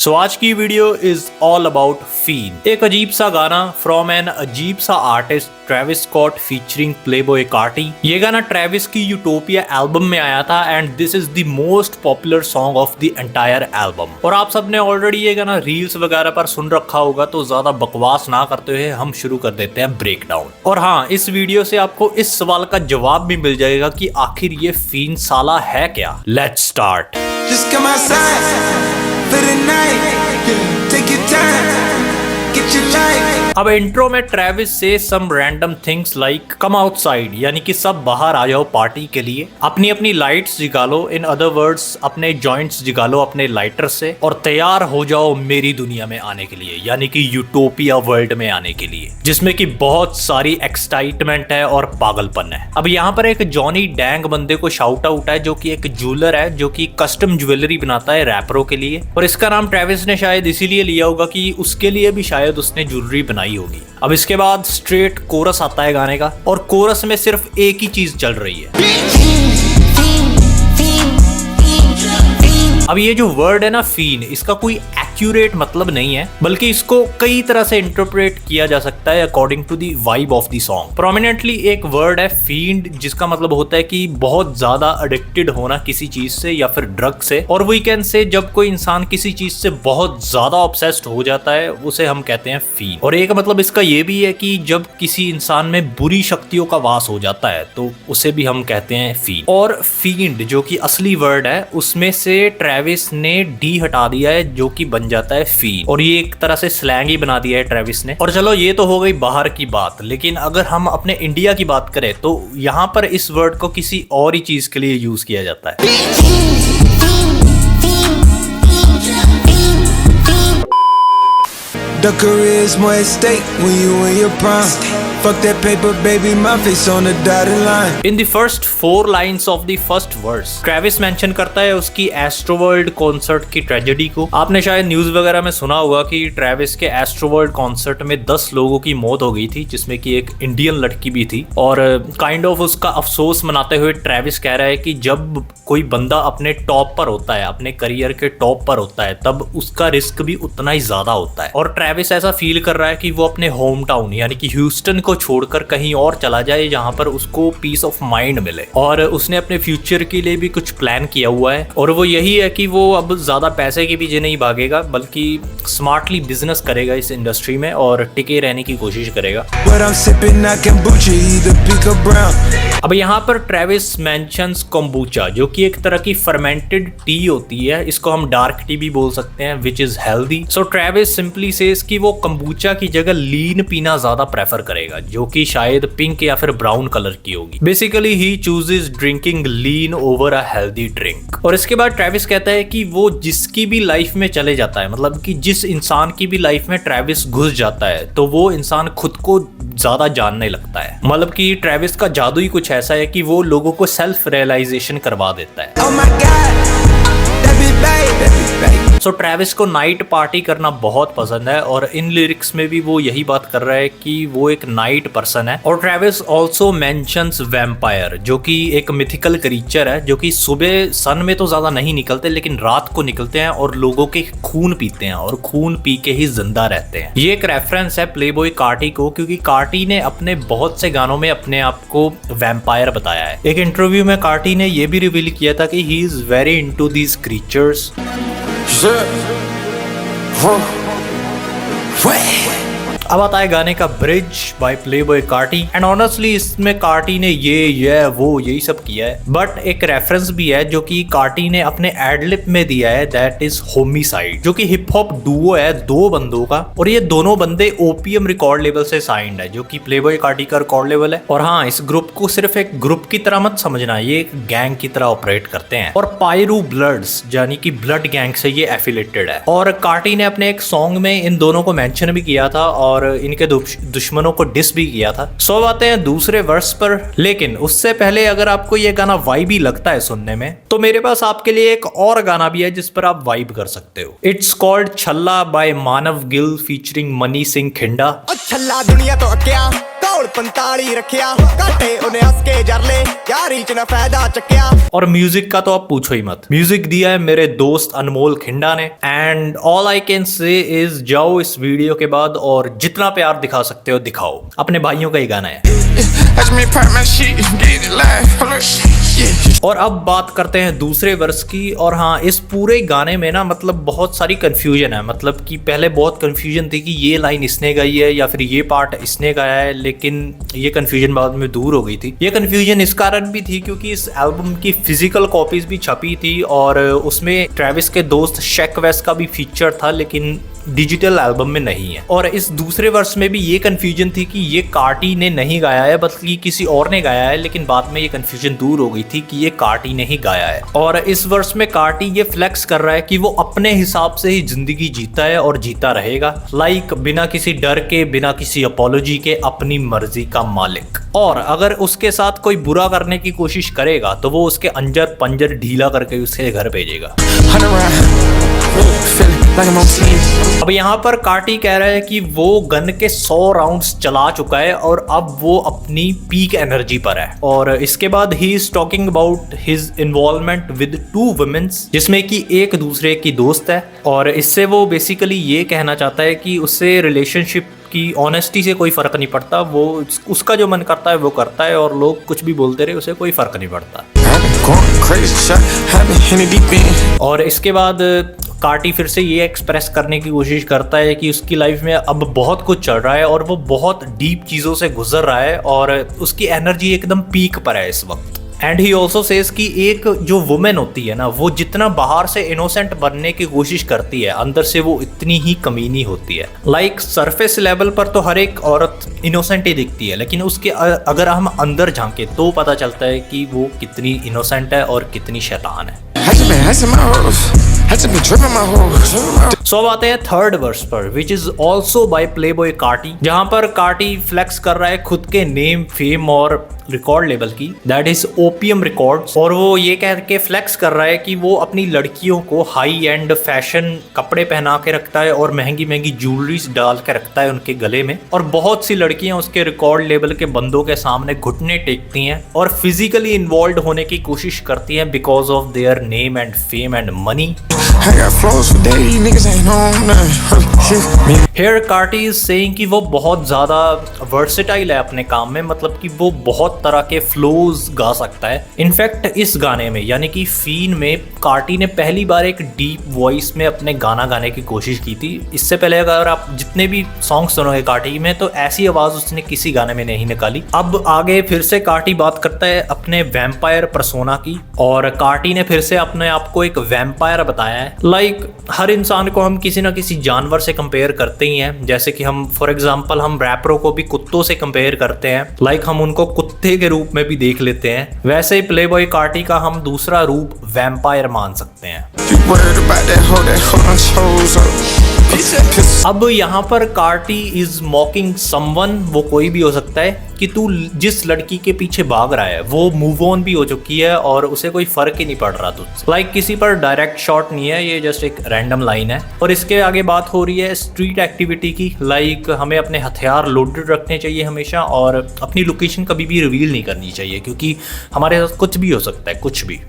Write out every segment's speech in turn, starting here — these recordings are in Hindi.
सो आज की video is all about fein, एक अजीब सा गाना फ्रॉम एन अजीब सा artist Travis Scott featuring Playboy Carti. ये गाना ट्रेविस की यूटोपिया एल्बम में आया था and this is the most popular song of the entire album. और आप सबने ऑलरेडी ये गाना रील्स वगैरह पर सुन रखा होगा, तो ज्यादा बकवास ना करते हुए हम शुरू कर देते हैं ब्रेक डाउन। और हाँ, इस वीडियो से आपको इस सवाल का जवाब भी मिल जाएगा कि आखिर ये फीन साला है क्या। Let's start. Just come outside for the night. Take your time, get your life. अब इंट्रो में ट्रेविस से some random things like come outside, यानी कि सब बाहर आ जाओ पार्टी के लिए, अपनी अपनी लाइट्स जगा लो, इन अदर वर्ड्स अपने जॉइंट्स जगा लो अपने लाइटर से, और तैयार हो जाओ मेरी दुनिया में आने के लिए, यानी कि यूटोपिया वर्ल्ड में आने के लिए, जिसमें कि बहुत सारी एक्साइटमेंट है और पागलपन है। अब यहाँ पर एक जॉनी डैंग बंदे को शाउट आउट है, जो कि एक ज्वेलर है, जो कि कस्टम ज्वेलरी बनाता है रैपरों के लिए, और इसका नाम ट्रेविस ने शायद इसीलिए लिया होगा कि उसके लिए भी शायद उसने ज्वेलरी बनाई होगी। अब इसके बाद स्ट्रेट कोरस आता है गाने का, और कोरस में सिर्फ एक ही चीज चल रही है। अब ये जो वर्ड है ना फीन, इसका कोई एक्यूरेट मतलब नहीं है, बल्कि इसको कई तरह से इंटरप्रेट किया जा सकता है according to the vibe of the song. Prominently एक वर्ड है फींड, जिसका मतलब होता है कि बहुत ज्यादा एडिक्टेड होना किसी चीज से या फिर ड्रग से, और वी कैन से जब कोई इंसान किसी चीज से बहुत ज्यादा ऑब्सेस्ड हो जाता है उसे हम कहते हैं फीन। और एक मतलब इसका ये भी है कि जब किसी इंसान में बुरी शक्तियों का वास हो जाता है तो उसे भी हम कहते हैं फीन। और फींड जो कि असली वर्ड है, उसमें से ट्रेविस ने डी हटा दिया है, जो कि बन जाता है फीन, और ये एक तरह से स्लैंग ही बना दिया है ट्रेविस ने। और चलो ये तो हो गई बाहर की बात, लेकिन अगर हम अपने इंडिया की बात करें तो यहाँ पर इस वर्ड को किसी और ही चीज के लिए यूज किया जाता है। The career's more at stake when you in your prime. Fuck that paper, baby, my face on the dotted line. In the first 4 lines of the first verse, Travis mention करता है उसकी एस्ट्रोवर्ल्ड कॉन्सर्ट की ट्रेजेडी को। आपने शायद न्यूज वगैरह में सुना होगा कि ट्रेविस के एस्ट्रोवर्ल्ड कॉन्सर्ट में 10 लोगों की मौत हो गई थी, जिसमें कि एक इंडियन लड़की भी थी। और काइंड ऑफ उसका अफसोस मनाते हुए ट्रेविस कह रहा है कि जब कोई बंदा अपने टॉप पर होता है, अपने करियर के टॉप पर होता है, तब उसका रिस्क भी उतना ही ज्यादा होता है। और ट्रेविस ऐसा फील कर रहा है कि वो अपने होम टाउन यानी कि ह्यूस्टन को छोड़कर कहीं और चला जाए, जहां पर उसको पीस ऑफ माइंड मिले। और उसने अपने फ्यूचर के लिए भी कुछ प्लान किया हुआ है, और वो यही है कि वो अब ज्यादा पैसे के पीछे नहीं भागेगा, बल्कि स्मार्टली बिजनेस करेगा इस इंडस्ट्री में और टिके रहने की कोशिश करेगा। अब यहाँ पर ट्रेविस मेंशंस कोम्बुचा, जो कि एक तरह की फर्मेंटेड टी होती है, इसको हम डार्क टी भी बोल सकते हैं, which is healthy. So Travis simply says कि वो कोम्बुचा की जगह लीन पीना ज्यादा प्रेफर करेगा, जो कि शायद पिंक या फिर ब्राउन कलर की होगी। Basically he chooses drinking lean over a healthy drink. और इसके बाद ट्रेविस कहता है कि वो जिसकी भी लाइफ में चले जाता है, मतलब कि जिस इंसान की भी लाइफ में ट्रेविस घुस जाता है, तो वो इंसान खुद को ज्यादा जानने लगता है। मतलब कि ट्रेविस का जादू ही कुछ ऐसा है कि वो लोगों को सेल्फ रियलाइजेशन करवा देता है। Oh my God, that be babe. So Travis को नाइट पार्टी करना बहुत पसंद है, और इन लिरिक्स में भी वो यही बात कर रहा है कि वो एक नाइट पर्सन है। और ट्रेविस ऑल्सो मेंशंस वैम्पायर, जो कि एक मिथिकल क्रीचर है, जो कि सुबह सन में तो ज्यादा नहीं निकलते, लेकिन रात को निकलते हैं और लोगों के खून पीते हैं, और खून पी के ही जिंदा रहते हैं। ये एक रेफरेंस है प्लेबॉय कार्टी को, क्योंकि कार्टी ने अपने बहुत से गानों में अपने आप को वैम्पायर बताया है। एक इंटरव्यू में कार्टी ने यह भी रिवील किया था कि he is very into these creatures. अब आता है गाने का bridge by Playboy Carti, and honestly इसमें कार्टी ने ये वो यही सब किया है, बट एक रेफरेंस भी है जो कि कार्टी ने अपने एडलिप में दिया है, दैट इज होमिसाइड, जो कि हिप हॉप डुओ है 2 बंदों का, और ये दोनों बंदे ओपीएम रिकॉर्ड लेवल से साइंड है, जो कि प्लेबॉय कार्टी का रिकॉर्ड लेवल है। और हाँ, इस ग्रुप को सिर्फ एक ग्रुप की तरह मत समझना, ये एक गैंग की तरह ऑपरेट करते हैं, और पायरू ब्लड्स यानी कि ब्लड गैंग से ये एफिलेटेड है। और कार्टी ने अपने एक सॉन्ग में इन दोनों को मेंशन भी किया था, और इनके दुश्मनों को डिस भी किया था। सो आते हैं दूसरे वर्स पर, लेकिन उससे पहले अगर आपको ये गाना वाइबी लगता है सुनने में, तो मेरे पास आपके लिए एक और गाना भी है जिस पर आप वाइब कर सकते हो। इट्स कॉल्ड छल्ला बाय मानव गिल फीचरिंग मनी सिंह खिंडा। छल्ला दुनिया तो क्या कोल 45 रखिया घाटे उन्हें हंस के जर ले यारी च ना फायदा चक्या। और म्यूजिक का तो आप पूछो ही मत, म्यूजिक दिया है मेरे दोस्त अनमोल खिंडा ने। And all I can say is जाओ इस वीडियो के बाद और जितना प्यार दिखा सकते हो दिखाओ, अपने भाइयों का ही गाना है। और अब बात करते हैं दूसरे वर्स की। और हाँ, इस पूरे गाने में ना मतलब बहुत सारी कंफ्यूजन है। मतलब कि पहले बहुत कंफ्यूजन थी कि ये लाइन इसने गाई है या फिर ये पार्ट इसने गाया है, लेकिन ये कंफ्यूजन बाद में दूर हो गई थी। ये कंफ्यूजन इस कारण भी थी क्योंकि इस एल्बम की फिजिकल कॉपीज भी छपी थी और उसमें ट्रेविस के दोस्त शेक वेस्ट का भी फीचर था, लेकिन डिजिटल एल्बम में नहीं है। और इस दूसरे वर्स में भी ये कंफ्यूजन थी कि ये कार्टी ने नहीं गाया है बल्कि किसी और ने गाया है, लेकिन बाद में ये कंफ्यूजन दूर हो गई थी कि ये कार्टी ने ही गाया है। और इस वर्स में कार्टी ये फ्लेक्स कर रहा है कि वो अपने हिसाब से ही जिंदगी जीता है और जीता रहेगा, लाइक बिना किसी डर के, बिना किसी अपॉलॉजी के, अपनी मर्जी का मालिक। और अगर उसके साथ कोई बुरा करने की कोशिश करेगा तो वो उसके अंजर पंजर ढीला करके उसके घर भेजेगा। अब यहाँ पर कार्टी कह रहा है कि वो गन के 100 राउंड्स चला चुका है और अब वो अपनी पीक एनर्जी पर है। और इसके बाद he is talking about his involvement with 2 women's, जिसमें कि एक दूसरे की दोस्त है। और इससे वो बेसिकली ये कहना चाहता है कि उससे रिलेशनशिप की ऑनेस्टी से कोई फर्क नहीं पड़ता, वो उसका जो मन करता है वो करता है और लोग कुछ भी बोलते रहे उसे कोई फर्क नहीं पड़ता। और इसके बाद कार्टी फिर से ये एक्सप्रेस करने की कोशिश करता है कि उसकी लाइफ में अब बहुत कुछ चल रहा है और वो बहुत डीप चीज़ों से गुजर रहा है और उसकी एनर्जी एकदम पीक पर है इस वक्त। एंड ही ऑल्सो सेज कि एक जो वुमेन होती है ना, वो जितना बाहर से इनोसेंट बनने की कोशिश करती है, अंदर से वो इतनी ही कमीनी होती है। लाइक सरफेस लेवल पर तो हर एक औरत इनोसेंट ही दिखती है, लेकिन उसके अगर हम अंदर झांके तो पता चलता है कि वो कितनी इनोसेंट है और कितनी शैतान है। सो अब आते हैं थर्ड वर्स पर, which is also by Playboy Carti, जहां पर कार्टी फ्लेक्स कर रहा है खुद के नेम, फेम और रिकॉर्ड लेबल की, दैट इज ओपियम रिकॉर्ड्स। और वो ये कह के फ्लेक्स कर रहा है कि वो अपनी लड़कियों को हाई एंड फैशन कपड़े पहना के रखता है और महंगी महंगी ज्वेलरीज डाल के रखता है उनके गले में। और बहुत सी लड़कियां उसके रिकॉर्ड लेबल के बंदों के सामने घुटने टेकती हैं और फिजिकली इन्वॉल्व होने की कोशिश करती हैं because of their name and fame and money. Here Carti is saying कि वो बहुत ज्यादा वर्सेटाइल है अपने काम में, मतलब कि वो बहुत तरह के फ्लोज गा सकता है। इनफैक्ट इस गाने में यानी कि फीन में कार्टी ने पहली बार एक डीप वॉइस में अपने गाना गाने की कोशिश की थी। इससे पहले अगर आप जितने भी सॉन्ग सुनोगे कार्टी में तो ऐसी आवाज उसने किसी गाने में नहीं निकाली। अब आगे फिर से कार्टी बात करता है अपने वैम्पायर पर्सोना की, और कार्टी ने फिर से अपने आप को एक वैम्पायर बताया है। लाइक हर इंसान को हम किसी ना किसी जानवर से कंपेयर करते ही हैं, जैसे कि हम फॉर एग्जांपल हम रैपरों को भी कुत्तों से कंपेयर करते हैं, लाइक हम उनको कुत्ते के रूप में भी देख लेते हैं। वैसे ही प्लेबॉय कार्टी का हम दूसरा रूप वैम्पायर मान सकते हैं। अब यहाँ पर कार्टी इज मॉकिंग समवन, वो कोई भी हो सकता है, कि तू जिस लड़की के पीछे भाग रहा है वो मूव ऑन भी हो चुकी है और उसे कोई फर्क ही नहीं पड़ रहा तुझसे। लाइक किसी पर डायरेक्ट शॉट नहीं है, ये जस्ट एक रैंडम लाइन है। और इसके आगे बात हो रही है स्ट्रीट एक्टिविटी की, लाइक हमें अपने हथियार लोडेड रखने चाहिए हमेशा और अपनी लोकेशन कभी भी रिवील नहीं करनी चाहिए क्योंकि हमारे साथ कुछ भी हो सकता है, कुछ भी।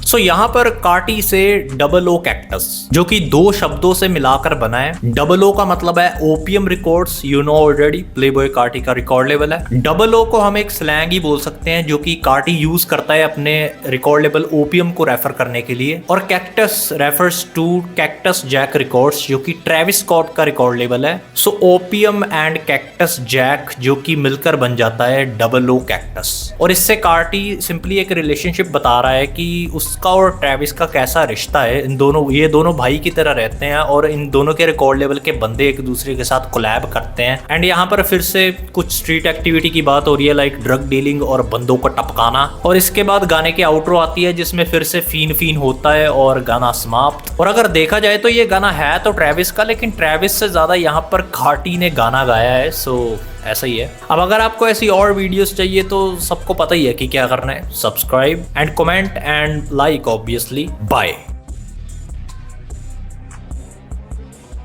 सो यहाँ पर कार्टी से डबल ओ कैक्टस, जो कि 2 शब्दों से मिलाकर बना है। डबल ओ का मतलब है Opium Records, you know already Playboy Carti का रिकॉर्ड लेवल है। डबल ओ को हम एक स्लैंग ही बोल सकते हैं जो कि कार्टी यूज करता है अपने रिकॉर्ड लेवल ओपियम को रेफर करने के लिए। और cactus refers to Cactus Jack Records, जो कि ट्रेविस स्कॉट का रिकॉर्ड लेवल है। So Opium and Cactus Jack जो कि मिलकर बन जाता है डबल ओ कैक्टस। और इससे कार्टी सिंपली एक रिलेशनशिप बता रहा है कि उसका और ट्रेविस का कैसा रिश्ता है। ये दोनों भाई की तरह रहते हैं और इन दोनों के रिकॉर्ड लेवल के बंदे एक दूसरे के साथ कोलैब करते हैं। एंड यहाँ पर फिर से कुछ स्ट्रीट एक्टिविटी की बात हो रही है, लाइक ड्रग डीलिंग और बंदों को टपकाना। और इसके बाद गाने की आउट्रो आती है जिसमें फिर से फीन फीन होता है और गाना समाप्त। और अगर देखा जाए तो ये गाना है तो ट्रेविस का, लेकिन ट्रेविस से ज्यादा यहाँ पर कार्टी ने गाना गाया है। सो ऐसा ही है। अब अगर आपको ऐसी और वीडियोस चाहिए तो सबको पता ही है कि क्या करना है, subscribe and comment and like obviously. Bye.